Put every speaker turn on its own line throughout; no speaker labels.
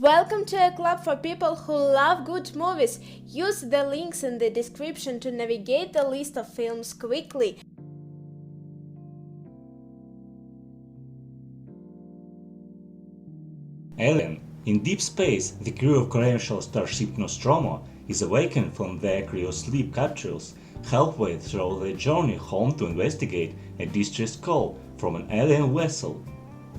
Welcome to a club for people who love good movies. Use the links in the description to navigate the list of films quickly.
Alien. In deep space, the crew of commercial starship Nostromo is awakened from their cryosleep capsules halfway through their journey home to investigate a distress call from an alien vessel.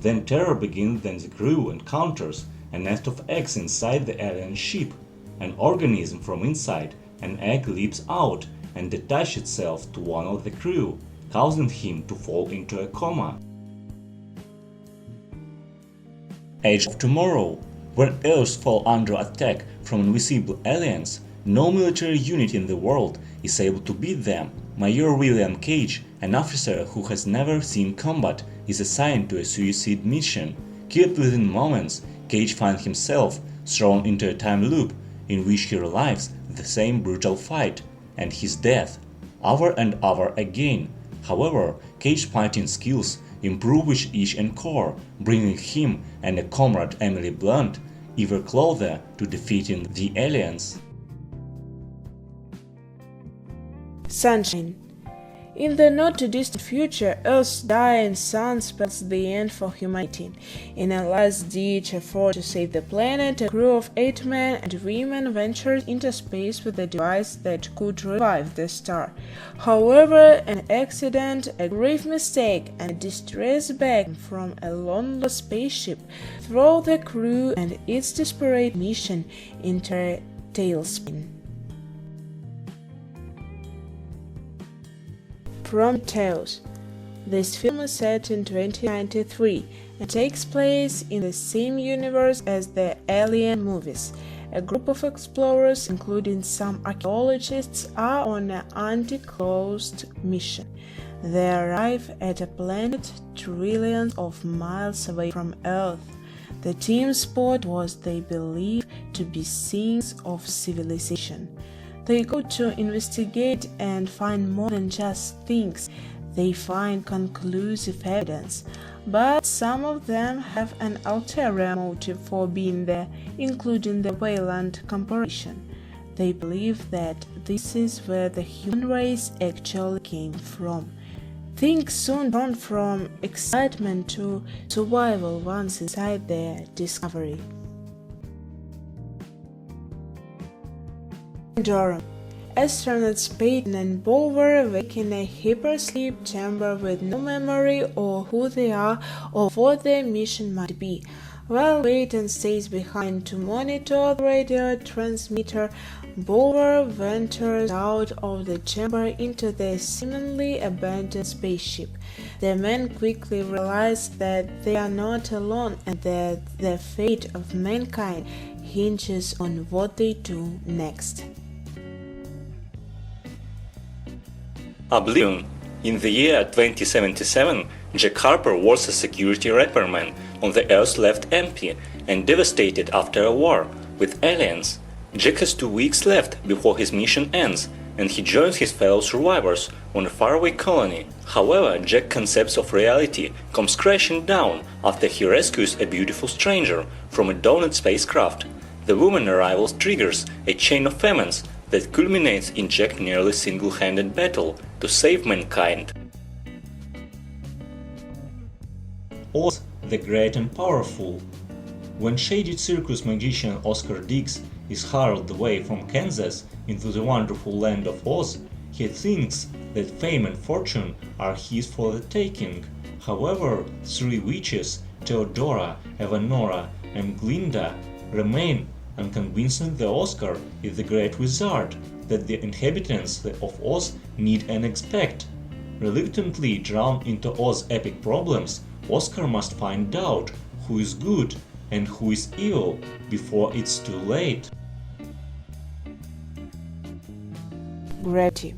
Then terror begins when the crew encounters a nest of eggs inside the alien ship. An organism from inside an egg leaps out and attaches itself to one of the crew, causing him to fall into a coma. Age of Tomorrow. When Earth falls under attack from invisible aliens, no military unit in the world is able to beat them. Major William Cage, an officer who has never seen combat, is assigned to a suicide mission. Killed within moments, Cage finds himself thrown into a time loop in which he relives the same brutal fight and his death over and over again. However, Cage's fighting skills improve with each encore, bringing him and a comrade Emily Blunt ever closer to defeating the aliens.
Sunshine. In the not-too-distant future, Earth's dying sun spells the end for humanity. In a last-ditch effort to save the planet, a crew of 8 men and women ventured into space with a device that could revive the star. However, an accident, a grave mistake, and a distress bag from a lonely spaceship throw the crew and its desperate mission into a tailspin. Prometheus. This film is set in 2093 and takes place in the same universe as the Alien movies. A group of explorers, including some archaeologists, are on an undisclosed mission. They arrive at a planet trillions of miles away from Earth. The team spot what they believe to be signs of civilization. They go to investigate and find more than just things. They find conclusive evidence, but some of them have an ulterior motive for being there, including the Wayland Corporation. They believe that this is where the human race actually came from. Things soon turn from excitement to survival once inside their discovery. Pandorum. Astronauts Peyton and Bulwer awake in a hypersleep chamber with no memory of who they are or what their mission might be. While Peyton stays behind to monitor the radio transmitter, Bulwer ventures out of the chamber into the seemingly abandoned spaceship. The men quickly realize that they are not alone and that the fate of mankind hinges on what they do next.
Oblivion. In the year 2077, Jack Harper was a security repairman on the Earth left empty and devastated after a war with aliens. Jack has 2 weeks left before his mission ends, and he joins his fellow survivors on a faraway colony. However, Jack's concept of reality comes crashing down after he rescues a beautiful stranger from a downed spacecraft. The woman's arrival triggers a chain of famines that culminates in Jack's nearly single-handed battle to save mankind. Oz the Great and Powerful. When shady circus magician Oscar Diggs is hurled away from Kansas into the wonderful land of Oz, he thinks that fame and fortune are his for the taking. However, 3 witches, Theodora, Evanora, and Glinda, remain and convincing the Oscar is the great wizard that the inhabitants of Oz need and expect. Reluctantly drawn into Oz's epic problems, Oscar must find out who is good and who is evil before it's too late.
Gravity.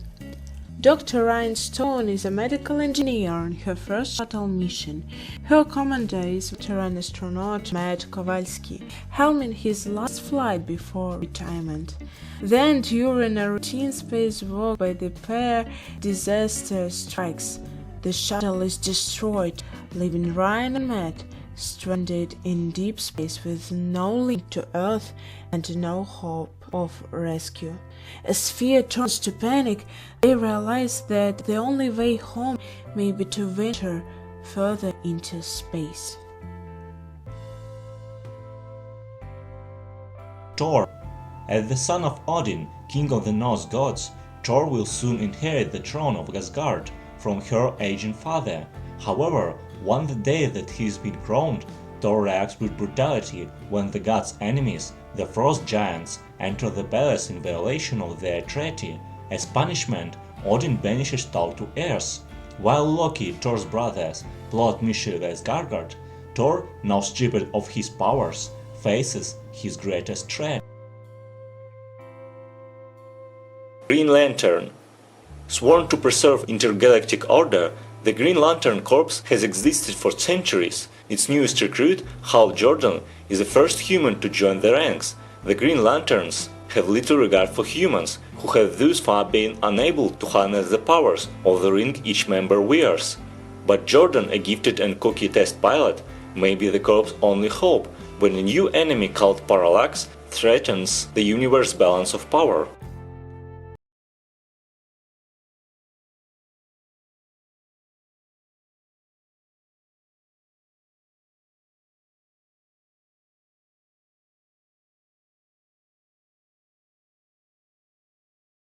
Dr. Ryan Stone is a medical engineer on her first shuttle mission. Her commander is veteran astronaut Matt Kowalski, helming his last flight before retirement. Then, during a routine spacewalk by the pair, disaster strikes. The shuttle is destroyed, leaving Ryan and Matt stranded in deep space with no link to Earth and no hope of rescue. As fear turns to panic, they realize that the only way home may be to venture further into space.
Thor. As the son of Odin, king of the Norse gods, Thor will soon inherit the throne of Asgard from her aging father. However, on the day that he has been crowned, Thor reacts with brutality when the god's enemies, the frost giants, enter the palace in violation of their treaty. As punishment, Odin banishes Thor to Earth. While Loki, Thor's brothers, plot mischief as Asgard, Thor, now stripped of his powers, faces his greatest threat. Green Lantern. Sworn to preserve intergalactic order, the Green Lantern Corps has existed for centuries. Its newest recruit, Hal Jordan, is the first human to join the ranks. The Green Lanterns have little regard for humans, who have thus far been unable to harness the powers of the ring each member wears. But Jordan, a gifted and cocky test pilot, may be the Corps' only hope when a new enemy called Parallax threatens the universe's balance of power.